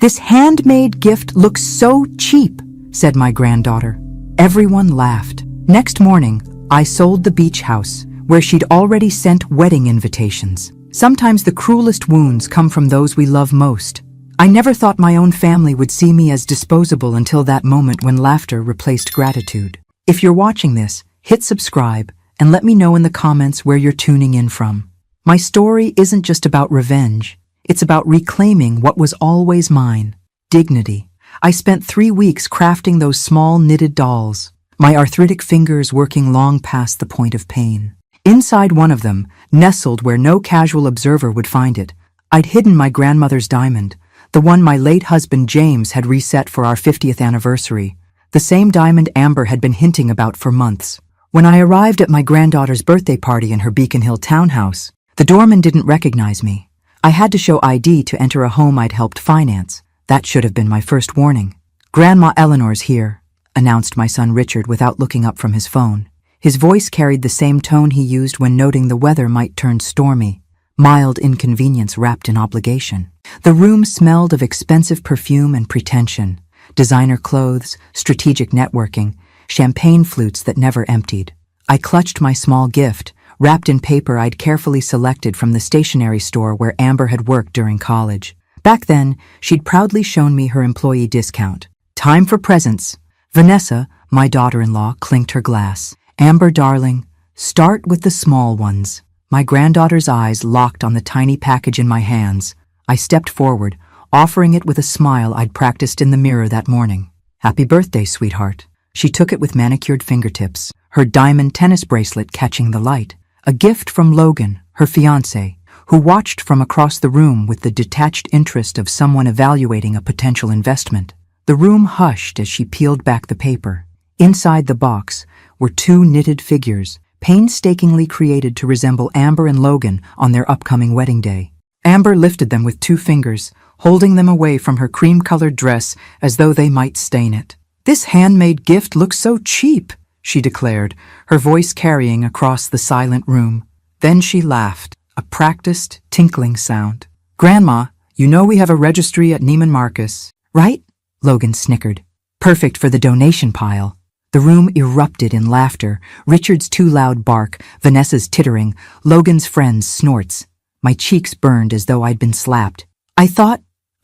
"This handmade gift looks so cheap," said my granddaughter. Everyone laughed. Next morning, I sold the beach house, where she'd already sent wedding invitations. Sometimes the cruelest wounds come from those we love most. I never thought my own family would see me as disposable until that moment when laughter replaced gratitude. If you're watching this, hit subscribe and let me know in the comments where you're tuning in from. My story isn't just about revenge. It's about reclaiming what was always mine: dignity. I spent 3 weeks crafting those small knitted dolls, my arthritic fingers working long past the point of pain. Inside one of them, nestled where no casual observer would find it, I'd hidden my grandmother's diamond, the one my late husband James had reset for our 50th anniversary, the same diamond Amber had been hinting about for months. When I arrived at my granddaughter's birthday party in her Beacon Hill townhouse, the doorman didn't recognize me. I had to show ID to enter a home I'd helped finance. That should have been my first warning. "Grandma Eleanor's here," announced my son Richard without looking up from his phone. His voice carried the same tone he used when noting the weather might turn stormy, mild inconvenience wrapped in obligation. The room smelled of expensive perfume and pretension, designer clothes, strategic networking, champagne flutes that never emptied. I clutched my small gift, wrapped in paper I'd carefully selected from the stationery store where Amber had worked during college. Back then, she'd proudly shown me her employee discount. "Time for presents." Vanessa, my daughter-in-law, clinked her glass. "Amber, darling, start with the small ones." My granddaughter's eyes locked on the tiny package in my hands. I stepped forward, offering it with a smile I'd practiced in the mirror that morning. "Happy birthday, sweetheart." She took it with manicured fingertips, her diamond tennis bracelet catching the light. A gift from Logan, her fiancé, who watched from across the room with the detached interest of someone evaluating a potential investment. The room hushed as she peeled back the paper. Inside the box were 2 knitted figures, painstakingly created to resemble Amber and Logan on their upcoming wedding day. Amber lifted them with 2 fingers, holding them away from her cream-colored dress as though they might stain it. "This handmade gift looks so cheap," she declared, her voice carrying across the silent room. Then she laughed, a practiced, tinkling sound. "Grandma, you know we have a registry at Neiman Marcus, right?" Logan snickered. "Perfect for the donation pile." The room erupted in laughter, Richard's too loud bark, Vanessa's tittering, Logan's friends' snorts. My cheeks burned as though I'd been slapped.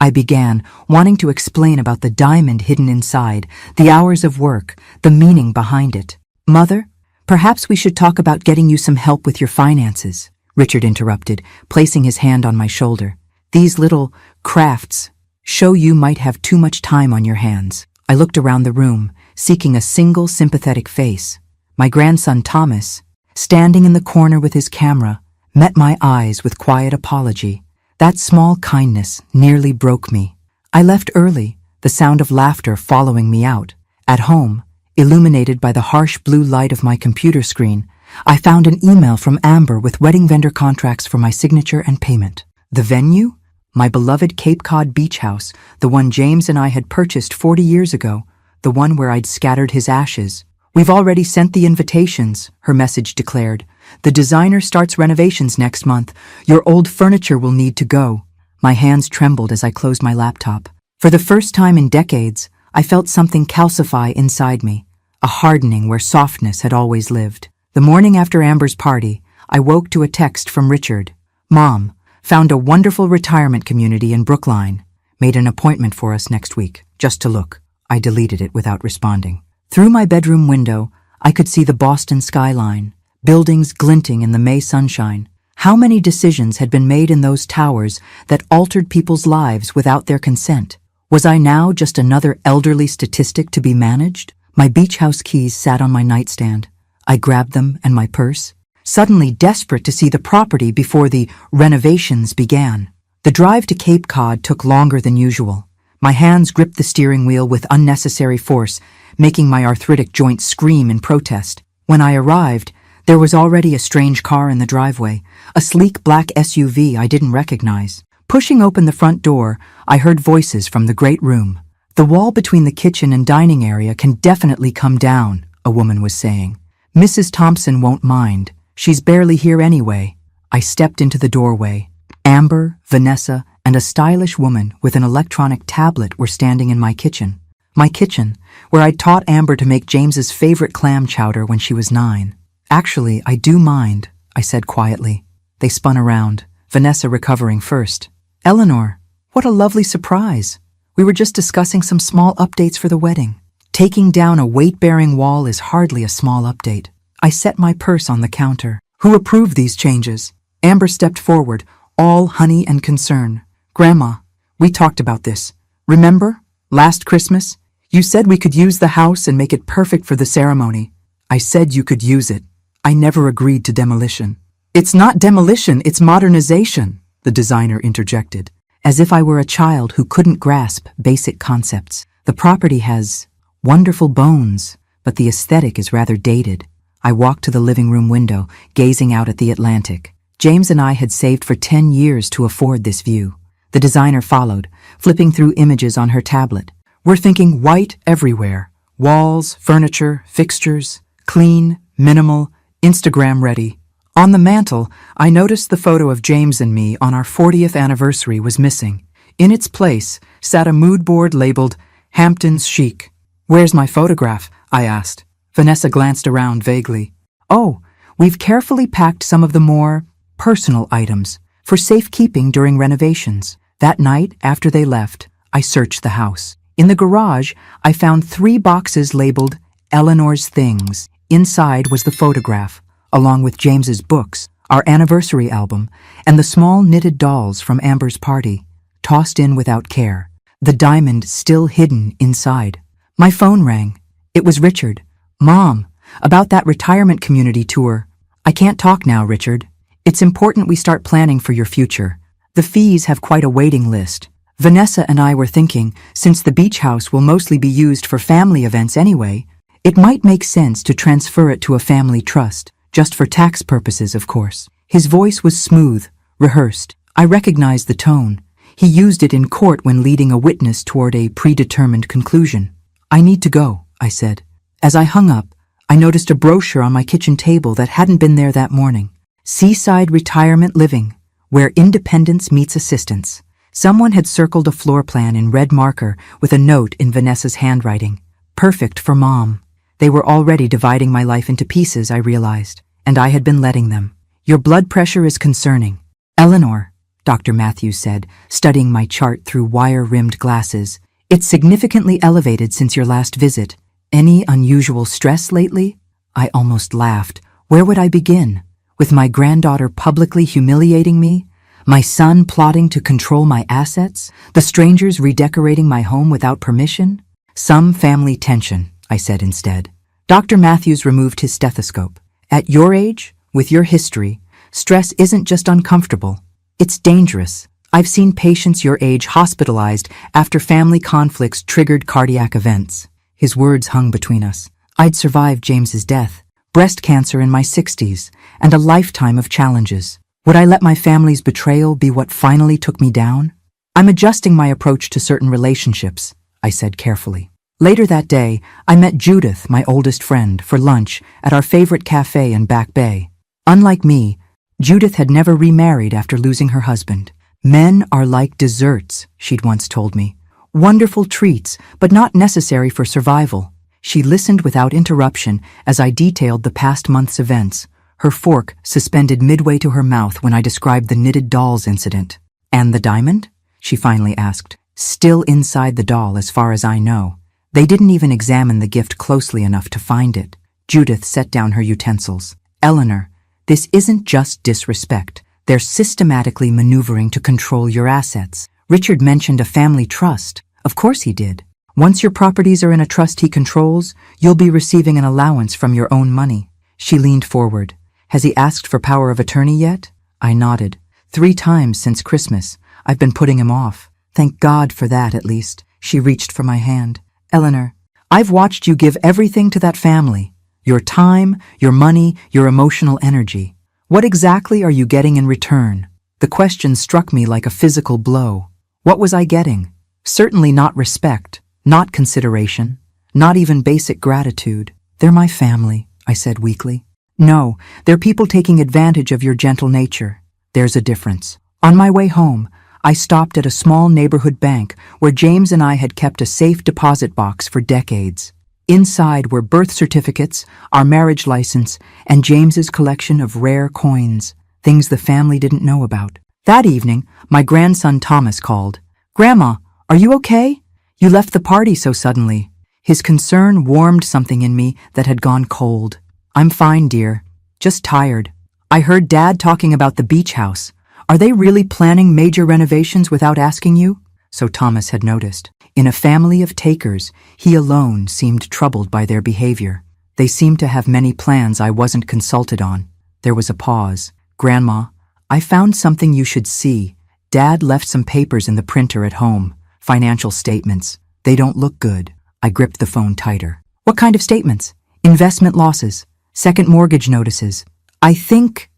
I began, wanting to explain about the diamond hidden inside, the hours of work, the meaning behind it. "Mother, perhaps we should talk about getting you some help with your finances," Richard interrupted, placing his hand on my shoulder. "These little crafts show you might have too much time on your hands." I looked around the room, seeking a single sympathetic face. My grandson Thomas, standing in the corner with his camera, met my eyes with quiet apology. That small kindness nearly broke me. I left early, the sound of laughter following me out. At home, illuminated by the harsh blue light of my computer screen, I found an email from Amber with wedding vendor contracts for my signature and payment. The venue? My beloved Cape Cod beach house, the one James and I had purchased 40 years ago, the one where I'd scattered his ashes. "We've already sent the invitations," her message declared. "The designer starts renovations next month. Your old furniture will need to go." My hands trembled as I closed my laptop. For the first time in decades, I felt something calcify inside me, a hardening where softness had always lived. The morning after Amber's party, I woke to a text from Richard. "Mom, found a wonderful retirement community in Brookline. Made an appointment for us next week, just to look." I deleted it without responding. Through my bedroom window, I could see the Boston skyline, buildings glinting in the May sunshine. How many decisions had been made in those towers that altered people's lives without their consent? Was I now just another elderly statistic to be managed? My beach house keys sat on my nightstand. I grabbed them and my purse, suddenly desperate to see the property before the renovations began. The drive to Cape Cod took longer than usual. My hands gripped the steering wheel with unnecessary force, making my arthritic joints scream in protest. When I arrived, there was already a strange car in the driveway, a sleek black SUV I didn't recognize. Pushing open the front door, I heard voices from the great room. "The wall between the kitchen and dining area can definitely come down," a woman was saying. "Mrs. Thompson won't mind. She's barely here anyway." I stepped into the doorway. Amber, Vanessa, and a stylish woman with an electronic tablet were standing in my kitchen. My kitchen, where I'd taught Amber to make James's favorite clam chowder when she was 9. "Actually, I do mind," I said quietly. They spun around, Vanessa recovering first. "Eleanor, what a lovely surprise. We were just discussing some small updates for the wedding." Taking down a weight-bearing wall is hardly a small update. I set my purse on the counter. "Who approved these changes?" Amber stepped forward, all honey and concern. "Grandma, we talked about this. Remember? Last Christmas? You said we could use the house and make it perfect for the ceremony." "I said you could use it. I never agreed to demolition." "It's not demolition, it's modernization," the designer interjected, as if I were a child who couldn't grasp basic concepts. "The property has wonderful bones, but the aesthetic is rather dated." I walked to the living room window, gazing out at the Atlantic. James and I had saved for 10 years to afford this view. The designer followed, flipping through images on her tablet. "We're thinking white everywhere. Walls, furniture, fixtures, clean, minimal, Instagram ready." On the mantel, I noticed the photo of James and me on our 40th anniversary was missing. In its place sat a mood board labeled Hamptons Chic. "Where's my photograph?" I asked. Vanessa glanced around vaguely. "Oh, we've carefully packed some of the more personal items for safekeeping during renovations." That night, after they left, I searched the house. In the garage, I found 3 boxes labeled Eleanor's Things. Inside was the photograph, along with James's books, our anniversary album, and the small knitted dolls from Amber's party, tossed in without care, the diamond still hidden inside. My phone rang. It was Richard. "Mom, about that retirement community tour." "I can't talk now, Richard. It's important we start planning for your future. The fees have quite a waiting list. Vanessa and I were thinking, since the beach house will mostly be used for family events anyway, it might make sense to transfer it to a family trust, just for tax purposes, of course." His voice was smooth, rehearsed. I recognized the tone. He used it in court when leading a witness toward a predetermined conclusion. "I need to go," I said. As I hung up, I noticed a brochure on my kitchen table that hadn't been there that morning. "Seaside Retirement Living, where independence meets assistance." Someone had circled a floor plan in red marker with a note in Vanessa's handwriting. Perfect for Mom. They were already dividing my life into pieces, I realized, and I had been letting them. "Your blood pressure is concerning." "Eleanor," Dr. Matthews said, studying my chart through wire-rimmed glasses, "it's significantly elevated since your last visit. Any unusual stress lately?" I almost laughed. Where would I begin? With my granddaughter publicly humiliating me? My son plotting to control my assets? The strangers redecorating my home without permission? "Some family tension," I said instead. Dr. Matthews removed his stethoscope. "At your age, with your history, stress isn't just uncomfortable. It's dangerous. I've seen patients your age hospitalized after family conflicts triggered cardiac events." His words hung between us. I'd survived James's death, breast cancer in my 60s, and a lifetime of challenges. Would I let my family's betrayal be what finally took me down? "I'm adjusting my approach to certain relationships," I said carefully. Later that day, I met Judith, my oldest friend, for lunch at our favorite cafe in Back Bay. Unlike me, Judith had never remarried after losing her husband. "Men are like desserts," she'd once told me. "Wonderful treats, but not necessary for survival." She listened without interruption as I detailed the past month's events, her fork suspended midway to her mouth when I described the knitted dolls incident. "And the diamond?" she finally asked. "Still inside the doll as far as I know. They didn't even examine the gift closely enough to find it." Judith set down her utensils. "Eleanor, this isn't just disrespect. They're systematically maneuvering to control your assets. Richard mentioned a family trust. Of course he did. Once your properties are in a trust he controls, you'll be receiving an allowance from your own money." She leaned forward. "Has he asked for power of attorney yet?" I nodded. 3 times since Christmas. I've been putting him off. "Thank God for that, at least." She reached for my hand. "Eleanor, I've watched you give everything to that family. Your time, your money, your emotional energy. What exactly are you getting in return?" The question struck me like a physical blow. What was I getting? Certainly not respect, not consideration, not even basic gratitude. "They're my family," I said weakly. "No, they're people taking advantage of your gentle nature. There's a difference." On my way home, I stopped at a small neighborhood bank where James and I had kept a safe deposit box for decades. Inside were birth certificates, our marriage license, and James's collection of rare coins, things the family didn't know about. That evening, my grandson Thomas called. "Grandma, are you okay? You left the party so suddenly." His concern warmed something in me that had gone cold. "I'm fine, dear. Just tired. I heard Dad talking about the beach house. Are they really planning major renovations without asking you?" So Thomas had noticed. In a family of takers, he alone seemed troubled by their behavior. They seemed to have many plans I wasn't consulted on. There was a pause. "Grandma, I found something you should see. Dad left some papers in the printer at home. Financial statements. They don't look good." I gripped the phone tighter. "What kind of statements? Investment losses? Second mortgage notices? I think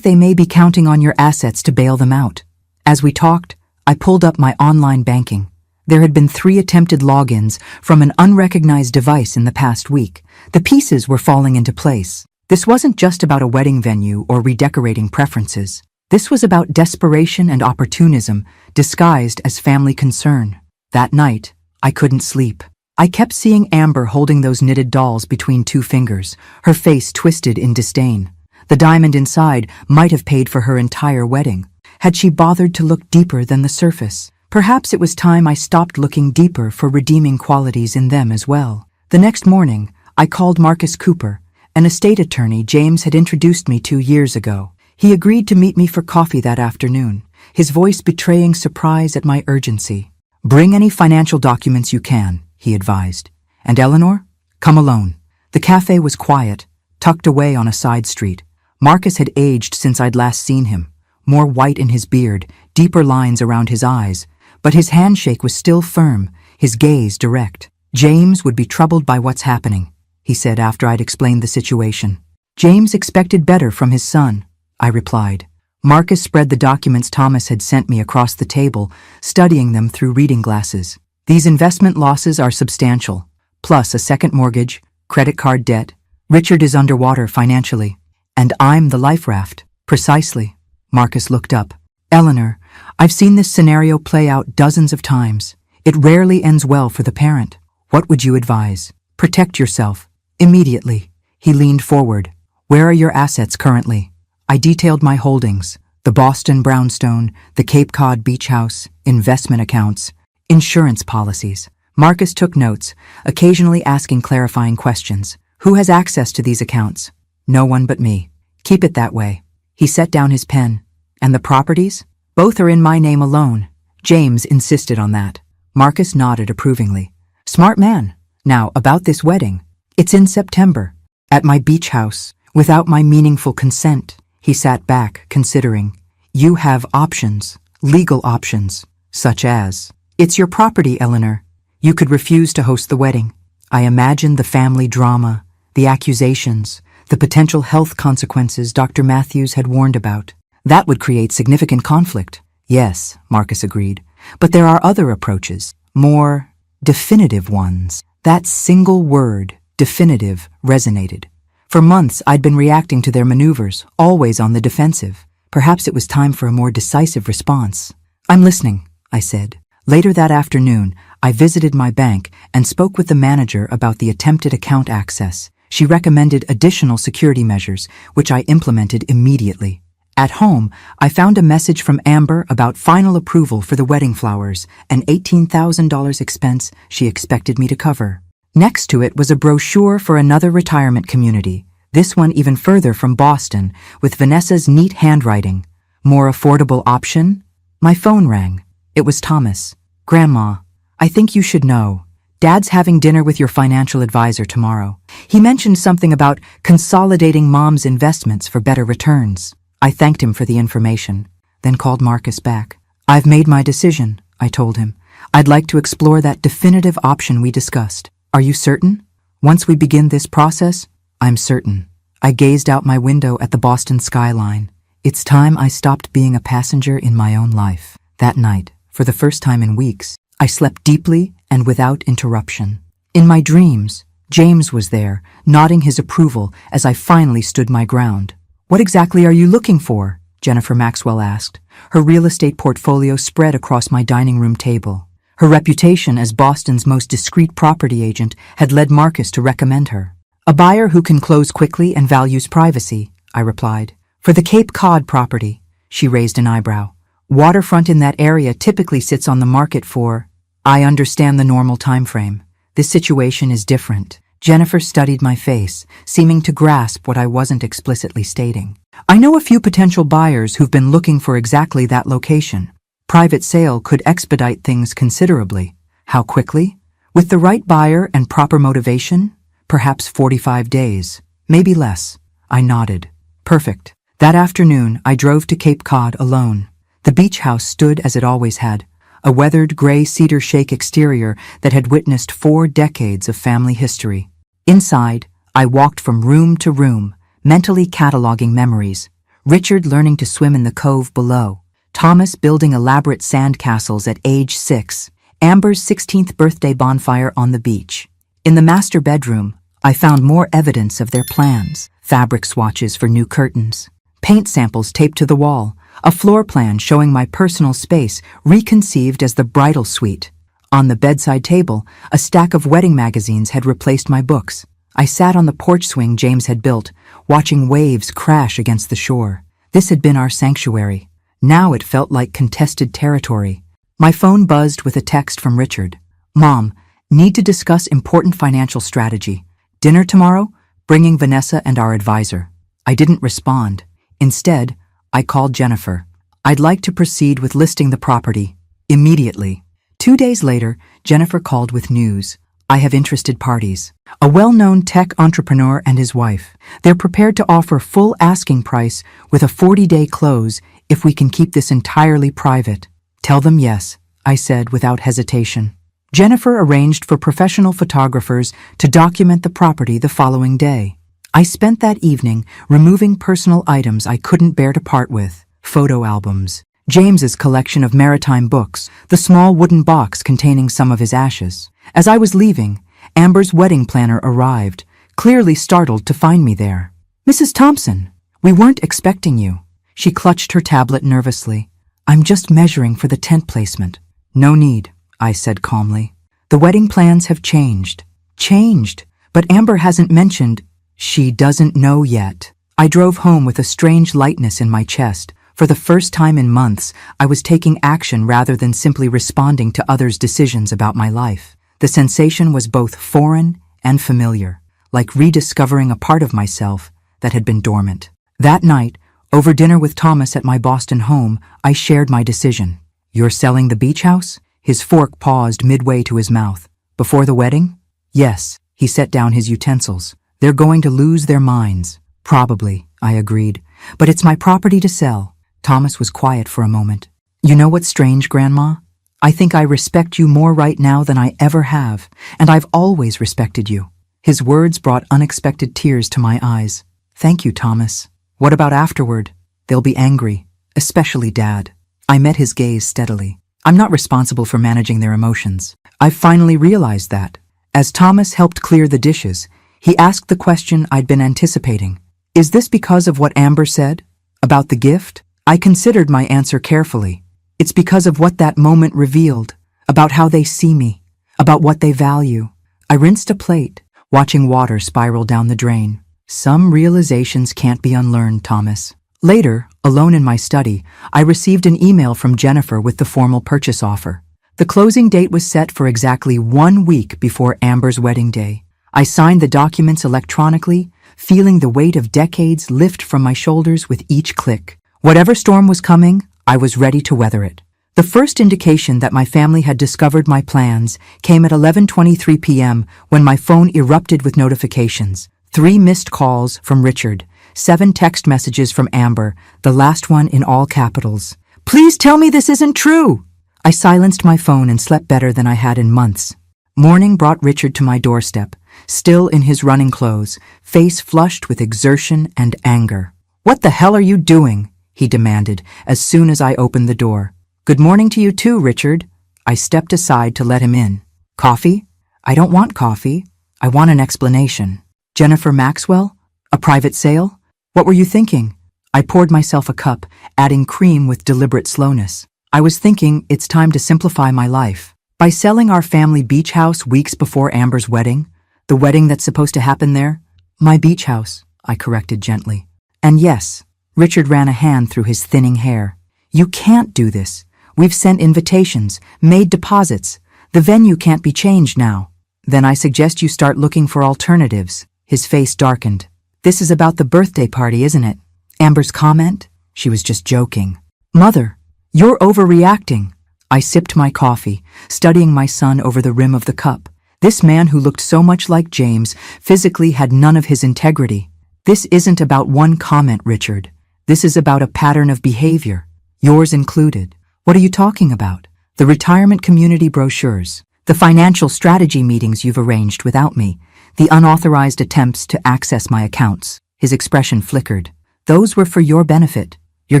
they may be counting on your assets to bail them out." As we talked, I pulled up my online banking. There had been 3 attempted logins from an unrecognized device in the past week. The pieces were falling into place. This wasn't just about a wedding venue or redecorating preferences. This was about desperation and opportunism disguised as family concern. That night, I couldn't sleep. I kept seeing Amber holding those knitted dolls between 2 fingers, her face twisted in disdain. The diamond inside might have paid for her entire wedding. Had she bothered to look deeper than the surface? Perhaps it was time I stopped looking deeper for redeeming qualities in them as well. The next morning, I called Marcus Cooper, an estate attorney James had introduced me to years ago. He agreed to meet me for coffee that afternoon, his voice betraying surprise at my urgency. "Bring any financial documents you can," he advised. "And Eleanor, come alone." The cafe was quiet, tucked away on a side street. Marcus had aged since I'd last seen him, more white in his beard, deeper lines around his eyes, but his handshake was still firm, his gaze direct. "James would be troubled by what's happening," he said after I'd explained the situation. "James expected better from his son," I replied. Marcus spread the documents Thomas had sent me across the table, studying them through reading glasses. "These investment losses are substantial, plus a second mortgage, credit card debt. Richard is underwater financially. And I'm the life raft." "Precisely." Marcus looked up. "Eleanor, I've seen this scenario play out dozens of times. It rarely ends well for the parent. What would you advise? Protect yourself. Immediately." He leaned forward. "Where are your assets currently?" I detailed my holdings: the Boston brownstone, the Cape Cod beach house, investment accounts, insurance policies. Marcus took notes, occasionally asking clarifying questions. "Who has access to these accounts?" "No one but me." "Keep it that way." He set down his pen. "And the properties?" "Both are in my name alone." James insisted on that. Marcus nodded approvingly. "Smart man. Now, about this wedding. It's in September. At my beach house, without my meaningful consent." He sat back, considering. "You have options, legal options, such as, it's your property, Eleanor. You could refuse to host the wedding." I imagined the family drama, the accusations, the potential health consequences Dr. Matthews had warned about. That would create significant conflict. "Yes," Marcus agreed, "but there are other approaches, more definitive ones." That single word, definitive, resonated. For months, I'd been reacting to their maneuvers, always on the defensive. Perhaps it was time for a more decisive response. "I'm listening," I said. Later that afternoon, I visited my bank and spoke with the manager about the attempted account access. She recommended additional security measures, which I implemented immediately. At home, I found a message from Amber about final approval for the wedding flowers, an $18,000 expense she expected me to cover. Next to it was a brochure for another retirement community, this one even further from Boston, with Vanessa's neat handwriting. More affordable option? My phone rang. It was Thomas. "Grandma, I think you should know. Dad's having dinner with your financial advisor tomorrow. He mentioned something about consolidating Mom's investments for better returns." I thanked him for the information, then called Marcus back. "I've made my decision," I told him. "I'd like to explore that definitive option we discussed. Are you certain? Once we begin this process, I'm certain." I gazed out my window at the Boston skyline. It's time I stopped being a passenger in my own life. That night, for the first time in weeks, I slept deeply and without interruption. In my dreams, James was there, nodding his approval as I finally stood my ground. "What exactly are you looking for?" Jennifer Maxwell asked. Her real estate portfolio spread across my dining room table. Her reputation as Boston's most discreet property agent had led Marcus to recommend her. A buyer who can close quickly and values privacy, I replied. For the Cape Cod property, she raised an eyebrow. Waterfront in that area typically sits on the market for... I understand the normal time frame. This situation is different. Jennifer studied my face, seeming to grasp what I wasn't explicitly stating. I know a few potential buyers who've been looking for exactly that location. Private sale could expedite things considerably. How quickly? With the right buyer and proper motivation? Perhaps 45 days. Maybe less. I nodded. Perfect. That afternoon, I drove to Cape Cod alone. The beach house stood as it always had, a weathered gray cedar shake exterior that had witnessed 4 decades of family history. Inside, I walked from room to room, mentally cataloging memories. Richard learning to swim in the cove below. Thomas building elaborate sand castles at age 6. Amber's 16th birthday bonfire on the beach. In the master bedroom, I found more evidence of their plans. Fabric swatches for new curtains. Paint samples taped to the wall. A floor plan showing my personal space reconceived as the bridal suite. On the bedside table, a stack of wedding magazines had replaced my books. I sat on the porch swing James had built, watching waves crash against the shore. This had been our sanctuary. Now it felt like contested territory. My phone buzzed with a text from Richard. Mom, need to discuss important financial strategy. Dinner tomorrow? Bringing Vanessa and our advisor. I didn't respond. Instead, I called Jennifer. I'd like to proceed with listing the property. Immediately. 2 days later, Jennifer called with news. I have interested parties. A well-known tech entrepreneur and his wife. They're prepared to offer full asking price with a 40-day close if we can keep this entirely private. Tell them yes, I said without hesitation. Jennifer arranged for professional photographers to document the property the following day. I spent that evening removing personal items I couldn't bear to part with. Photo albums. James's collection of maritime books, the small wooden box containing some of his ashes. As I was leaving, Amber's wedding planner arrived, clearly startled to find me there. Mrs. Thompson, we weren't expecting you. She clutched her tablet nervously. I'm just measuring for the tent placement. No need, I said calmly. The wedding plans have changed. Changed, but Amber hasn't mentioned. She doesn't know yet. I drove home with a strange lightness in my chest. For the first time in months, I was taking action rather than simply responding to others' decisions about my life. The sensation was both foreign and familiar, like rediscovering a part of myself that had been dormant. That night, over dinner with Thomas at my Boston home, I shared my decision. You're selling the beach house? His fork paused midway to his mouth. Before the wedding? Yes. He set down his utensils. They're going to lose their minds. Probably, I agreed. But it's my property to sell. Thomas was quiet for a moment. You know what's strange, Grandma? I think I respect you more right now than I ever have, and I've always respected you. His words brought unexpected tears to my eyes. Thank you, Thomas. What about afterward? They'll be angry, especially Dad. I met his gaze steadily. I'm not responsible for managing their emotions. I've finally realized that. As Thomas helped clear the dishes, he asked the question I'd been anticipating. Is this because of what Amber said? About the gift? I considered my answer carefully. It's because of what that moment revealed, about how they see me, about what they value. I rinsed a plate, watching water spiral down the drain. Some realizations can't be unlearned, Thomas. Later, alone in my study, I received an email from Jennifer with the formal purchase offer. The closing date was set for exactly 1 week before Amber's wedding day. I signed the documents electronically, feeling the weight of decades lift from my shoulders with each click. Whatever storm was coming, I was ready to weather it. The first indication that my family had discovered my plans came at 11:23 p.m. when my phone erupted with notifications. 3 missed calls from Richard, 7 text messages from Amber, the last one in all capitals. Please tell me this isn't true! I silenced my phone and slept better than I had in months. Morning brought Richard to my doorstep, still in his running clothes, face flushed with exertion and anger. What the hell are you doing? He demanded as soon as I opened the door. Good morning to you too, Richard. I stepped aside to let him in. Coffee? I don't want coffee. I want an explanation. Jennifer Maxwell? A private sale? What were you thinking? I poured myself a cup, adding cream with deliberate slowness. I was thinking it's time to simplify my life. By selling our family beach house weeks before Amber's wedding, the wedding that's supposed to happen there, my beach house, I corrected gently. And yes, Richard ran a hand through his thinning hair. You can't do this. We've sent invitations, made deposits. The venue can't be changed now. Then I suggest you start looking for alternatives. His face darkened. This is about the birthday party, isn't it? Amber's comment? She was just joking. Mother, you're overreacting. I sipped my coffee, studying my son over the rim of the cup. This man who looked so much like James physically had none of his integrity. This isn't about one comment, Richard. This is about a pattern of behavior, yours included. What are you talking about? The retirement community brochures, the financial strategy meetings you've arranged without me, the unauthorized attempts to access my accounts. His expression flickered. Those were for your benefit. You're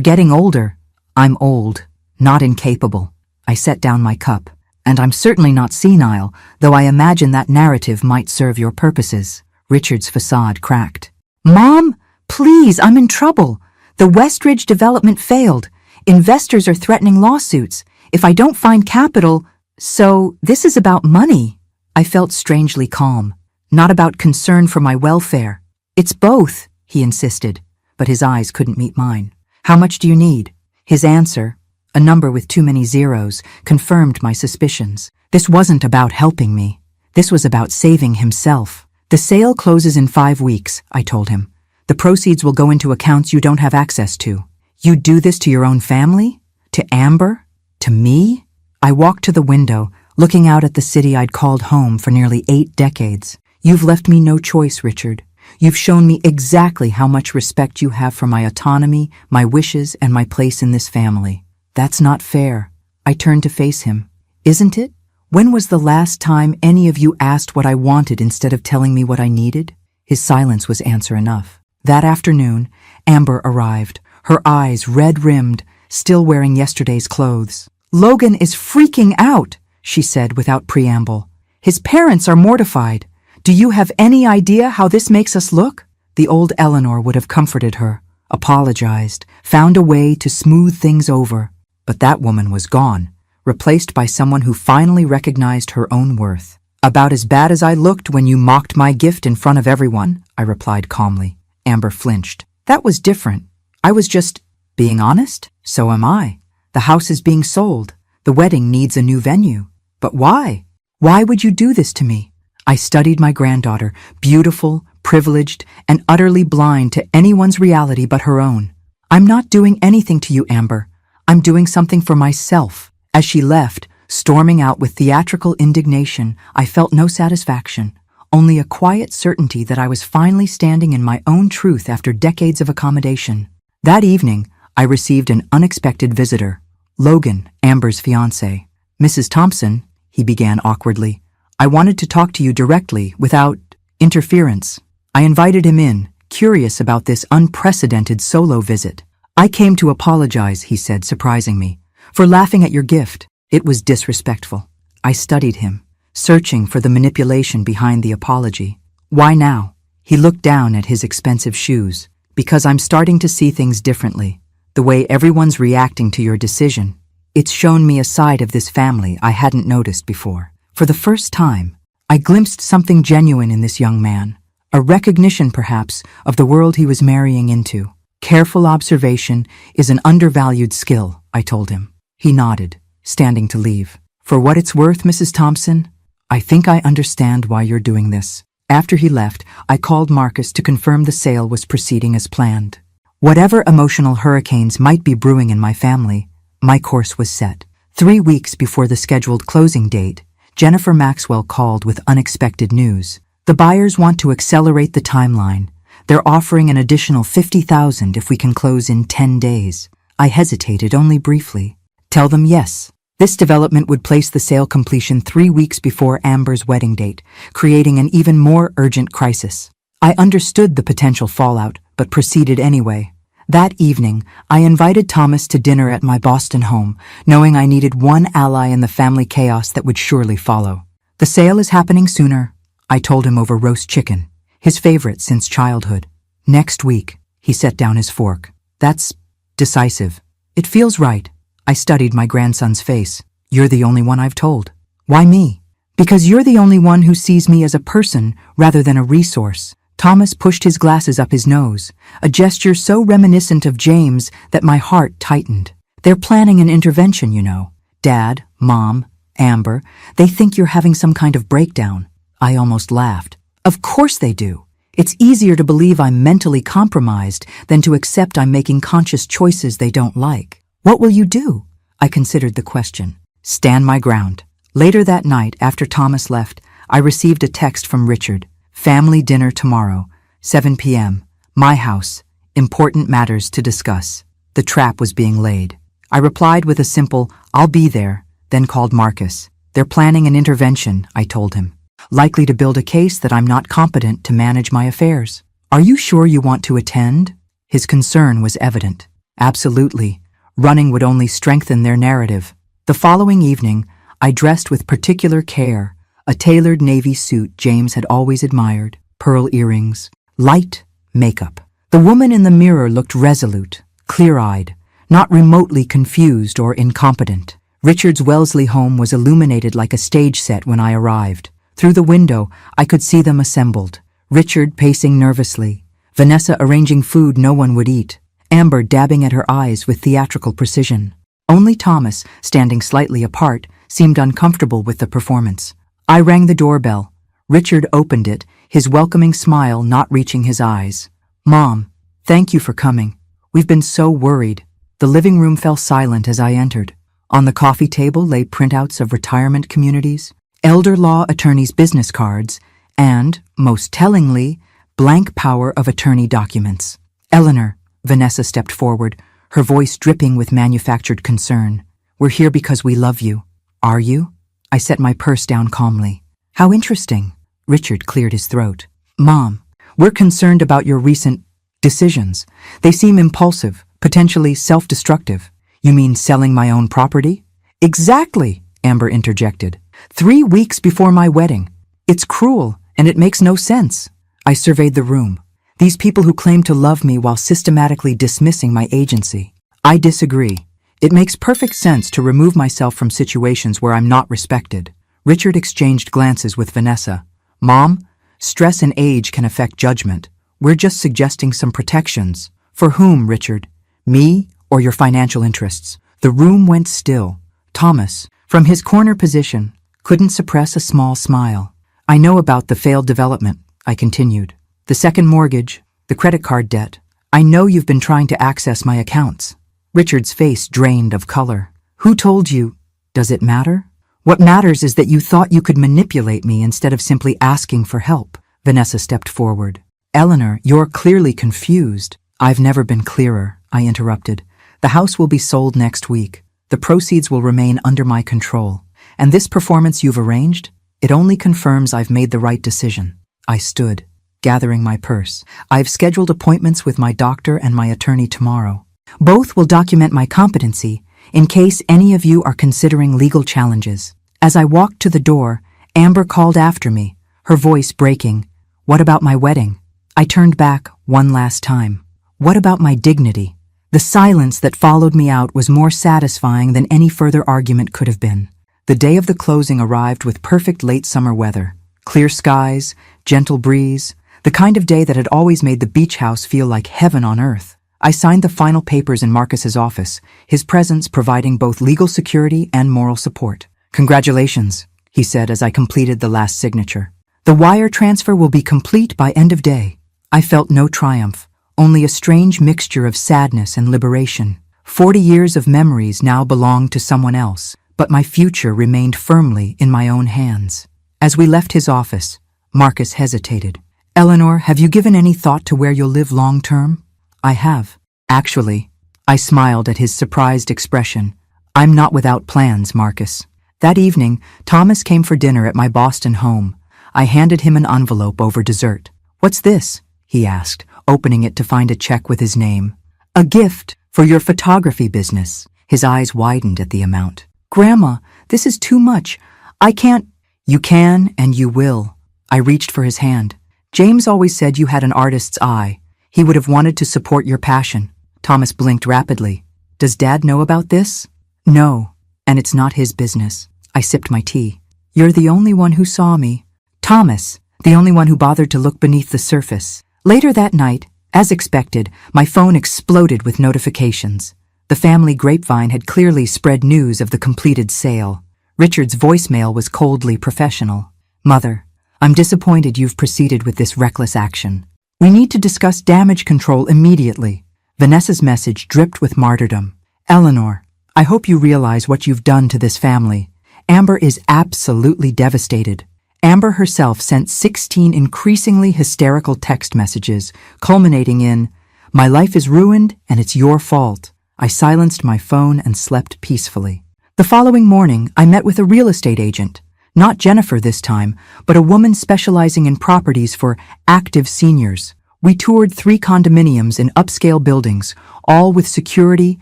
getting older. I'm old, not incapable. I set down my cup. And I'm certainly not senile, though I imagine that narrative might serve your purposes. Richard's facade cracked. Mom, please, I'm in trouble. The Westridge development failed. Investors are threatening lawsuits. If I don't find capital, so this is about money. I felt strangely calm, not about concern for my welfare. It's both, he insisted, but his eyes couldn't meet mine. How much do you need? His answer, a number with too many zeros, confirmed my suspicions. This wasn't about helping me. This was about saving himself. The sale closes in 5 weeks, I told him. The proceeds will go into accounts you don't have access to. You'd do this to your own family? To Amber? To me? I walked to the window, looking out at the city I'd called home for nearly 8 decades. You've left me no choice, Richard. You've shown me exactly how much respect you have for my autonomy, my wishes, and my place in this family. That's not fair. I turned to face him. Isn't it? When was the last time any of you asked what I wanted instead of telling me what I needed? His silence was answer enough. That afternoon, Amber arrived, her eyes red-rimmed, still wearing yesterday's clothes. Logan is freaking out, she said without preamble. His parents are mortified. Do you have any idea how this makes us look? The old Eleanor would have comforted her, apologized, found a way to smooth things over. But that woman was gone, replaced by someone who finally recognized her own worth. About as bad as I looked when you mocked my gift in front of everyone, I replied calmly. Amber flinched. That was different. I was just being honest. So am I. The house is being sold. The wedding needs a new venue. But why? Why would you do this to me? I studied my granddaughter, beautiful, privileged, and utterly blind to anyone's reality but her own. I'm not doing anything to you, Amber. I'm doing something for myself. As she left, storming out with theatrical indignation, I felt no satisfaction, only a quiet certainty that I was finally standing in my own truth after decades of accommodation. That evening, I received an unexpected visitor. Logan, Amber's fiancé. Mrs. Thompson, he began awkwardly. I wanted to talk to you directly, without interference. I invited him in, curious about this unprecedented solo visit. I came to apologize, he said, surprising me, for laughing at your gift. It was disrespectful. I studied him, searching for the manipulation behind the apology. Why now? He looked down at his expensive shoes. Because I'm starting to see things differently. The way everyone's reacting to your decision. It's shown me a side of this family I hadn't noticed before. For the first time, I glimpsed something genuine in this young man. A recognition, perhaps, of the world he was marrying into. Careful observation is an undervalued skill, I told him. He nodded, standing to leave. For what it's worth, Mrs. Thompson, I think I understand why you're doing this. After he left, I called Marcus to confirm the sale was proceeding as planned. Whatever emotional hurricanes might be brewing in my family, my course was set. 3 weeks before the scheduled closing date, Jennifer Maxwell called with unexpected news. The buyers want to accelerate the timeline. They're offering an additional $50,000 if we can close in 10 days. I hesitated only briefly. Tell them yes. This development would place the sale completion 3 weeks before Amber's wedding date, creating an even more urgent crisis. I understood the potential fallout, but proceeded anyway. That evening, I invited Thomas to dinner at my Boston home, knowing I needed one ally in the family chaos that would surely follow. The sale is happening sooner, I told him over roast chicken, his favorite since childhood. Next week, he set down his fork. That's decisive. It feels right. I studied my grandson's face. You're the only one I've told. Why me? Because you're the only one who sees me as a person rather than a resource. Thomas pushed his glasses up his nose, a gesture so reminiscent of James that my heart tightened. They're planning an intervention, you know. Dad, Mom, Amber, they think you're having some kind of breakdown. I almost laughed. Of course they do. It's easier to believe I'm mentally compromised than to accept I'm making conscious choices they don't like. What will you do? I considered the question. Stand my ground. Later that night, after Thomas left, I received a text from Richard. Family dinner tomorrow, 7 p.m. My house. Important matters to discuss. The trap was being laid. I replied with a simple, I'll be there, then called Marcus. They're planning an intervention, I told him. Likely to build a case that I'm not competent to manage my affairs. Are you sure you want to attend? His concern was evident. Absolutely. Running would only strengthen their narrative. The following evening, I dressed with particular care, a tailored navy suit James had always admired, pearl earrings, light makeup. The woman in the mirror looked resolute, clear-eyed, not remotely confused or incompetent. Richard's Wellesley home was illuminated like a stage set when I arrived. Through the window, I could see them assembled. Richard pacing nervously, Vanessa arranging food no one would eat, Amber dabbing at her eyes with theatrical precision. Only Thomas, standing slightly apart, seemed uncomfortable with the performance. I rang the doorbell. Richard opened it, his welcoming smile not reaching his eyes. Mom, thank you for coming. We've been so worried. The living room fell silent as I entered. On the coffee table lay printouts of retirement communities, elder law attorneys' business cards, and, most tellingly, blank power of attorney documents. Eleanor, Vanessa stepped forward, her voice dripping with manufactured concern. We're here because we love you. Are you? I set my purse down calmly. How interesting. Richard cleared his throat. Mom, we're concerned about your recent decisions. They seem impulsive, potentially self-destructive. You mean selling my own property? Exactly, Amber interjected. 3 weeks before my wedding. It's cruel, and it makes no sense. I surveyed the room. These people who claim to love me while systematically dismissing my agency. I disagree. It makes perfect sense to remove myself from situations where I'm not respected. Richard exchanged glances with Vanessa. Mom, stress and age can affect judgment. We're just suggesting some protections. For whom, Richard? Me or your financial interests? The room went still. Thomas, from his corner position, couldn't suppress a small smile. I know about the failed development, I continued. The second mortgage, the credit card debt. I know you've been trying to access my accounts. Richard's face drained of color. Who told you? Does it matter? What matters is that you thought you could manipulate me instead of simply asking for help. Vanessa stepped forward. Eleanor, you're clearly confused. I've never been clearer, I interrupted. The house will be sold next week. The proceeds will remain under my control. And this performance you've arranged? It only confirms I've made the right decision. I stood, gathering my purse. I've scheduled appointments with my doctor and my attorney tomorrow. Both will document my competency in case any of you are considering legal challenges. As I walked to the door, Amber called after me, her voice breaking. What about my wedding? I turned back one last time. What about my dignity? The silence that followed me out was more satisfying than any further argument could have been. The day of the closing arrived with perfect late summer weather. Clear skies, gentle breeze, the kind of day that had always made the beach house feel like heaven on earth. I signed the final papers in Marcus's office, his presence providing both legal security and moral support. Congratulations, he said as I completed the last signature. The wire transfer will be complete by end of day. I felt no triumph, only a strange mixture of sadness and liberation. 40 years of memories now belonged to someone else, but my future remained firmly in my own hands. As we left his office, Marcus hesitated. Eleanor, have you given any thought to where you'll live long-term? I have. Actually, I smiled at his surprised expression. I'm not without plans, Marcus. That evening, Thomas came for dinner at my Boston home. I handed him an envelope over dessert. What's this? He asked, opening it to find a check with his name. A gift for your photography business. His eyes widened at the amount. Grandma, this is too much. I can't. You can and you will. I reached for his hand. James always said you had an artist's eye. He would have wanted to support your passion. Thomas blinked rapidly. Does Dad know about this? No, and it's not his business. I sipped my tea. You're the only one who saw me. Thomas, the only one who bothered to look beneath the surface. Later that night, as expected, my phone exploded with notifications. The family grapevine had clearly spread news of the completed sale. Richard's voicemail was coldly professional. Mother, I'm disappointed you've proceeded with this reckless action. We need to discuss damage control immediately. Vanessa's message dripped with martyrdom. Eleanor, I hope you realize what you've done to this family. Amber is absolutely devastated. Amber herself sent 16 increasingly hysterical text messages, culminating in, "My life is ruined and it's your fault." I silenced my phone and slept peacefully. The following morning, I met with a real estate agent. Not Jennifer this time, but a woman specializing in properties for active seniors. We toured 3 condominiums in upscale buildings, all with security,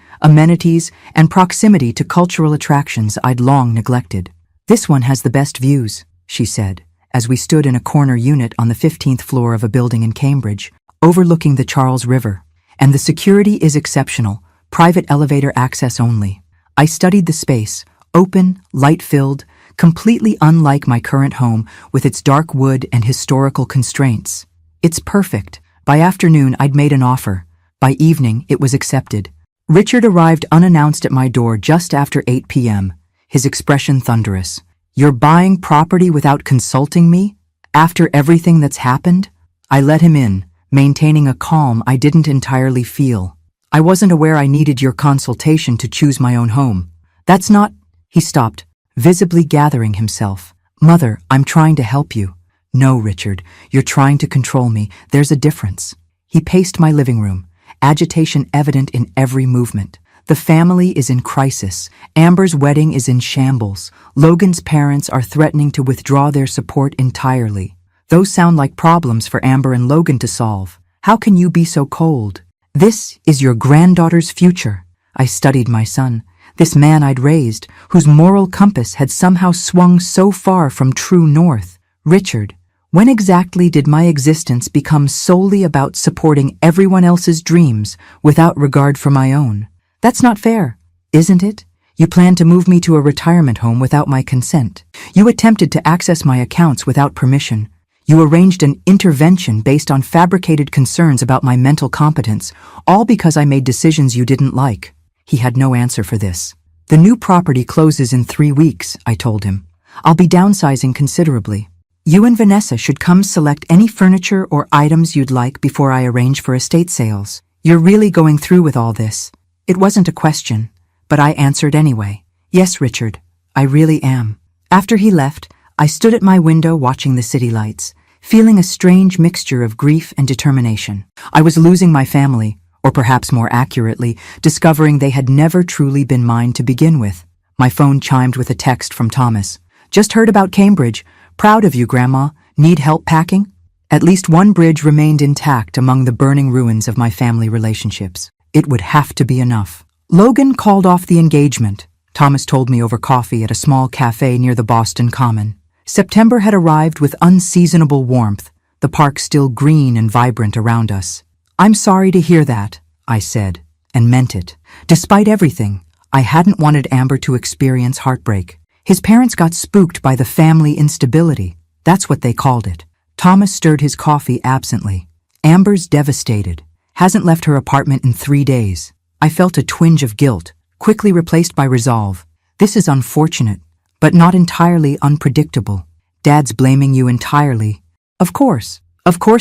amenities, and proximity to cultural attractions I'd long neglected. "This one has the best views," she said, as we stood in a corner unit on the 15th floor of a building in Cambridge, overlooking the Charles River. "And the security is exceptional, private elevator access only." I studied the space, open, light-filled, completely unlike my current home with its dark wood and historical constraints. "It's perfect." By afternoon, I'd made an offer. By evening, it was accepted. Richard arrived unannounced at my door just after 8 p.m., his expression thunderous. "You're buying property without consulting me? After everything that's happened?" I let him in, maintaining a calm I didn't entirely feel. "I wasn't aware I needed your consultation to choose my own home. That's not—" He stopped, visibly gathering himself. "Mother, I'm trying to help you." "No, Richard, you're trying to control me. There's a difference." He paced my living room, agitation evident in every movement. "The family is in crisis. Amber's wedding is in shambles. Logan's parents are threatening to withdraw their support entirely. Those sound like problems for Amber and Logan to solve. How can you be so cold? This is your granddaughter's future." I studied my son, this man I'd raised, whose moral compass had somehow swung so far from true north. "Richard, when exactly did my existence become solely about supporting everyone else's dreams without regard for my own? That's not fair, isn't it? You planned to move me to a retirement home without my consent. You attempted to access my accounts without permission. You arranged an intervention based on fabricated concerns about my mental competence, all because I made decisions you didn't like." He had no answer for this. "The new property closes in 3 weeks," I told him. "I'll be downsizing considerably. You and Vanessa should come select any furniture or items you'd like before I arrange for estate sales. You're really going through with all this." It wasn't a question, but I answered anyway. "Yes, Richard, I really am." After he left, I stood at my window watching the city lights, feeling a strange mixture of grief and determination. I was losing my family, or perhaps more accurately, discovering they had never truly been mine to begin with. My phone chimed with a text from Thomas. "Just heard about Cambridge. Proud of you, Grandma. Need help packing?" At least one bridge remained intact among the burning ruins of my family relationships. It would have to be enough. Logan called off the engagement, Thomas told me over coffee at a small cafe near the Boston Common. September had arrived with unseasonable warmth, the park still green and vibrant around us. "I'm sorry to hear that," I said, and meant it. Despite everything, I hadn't wanted Amber to experience heartbreak. His parents got spooked by the family instability. That's what they called it. Thomas stirred his coffee absently. "Amber's devastated. Hasn't left her apartment in 3 days." I felt a twinge of guilt, quickly replaced by resolve. "This is unfortunate, but not entirely unpredictable. Dad's blaming you entirely." Of course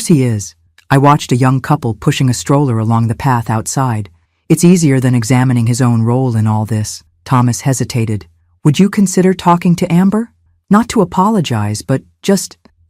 he is." I watched a young couple pushing a stroller along the path outside. "It's easier than examining his own role in all this." Thomas hesitated. "Would you consider talking to Amber? Not to apologize, but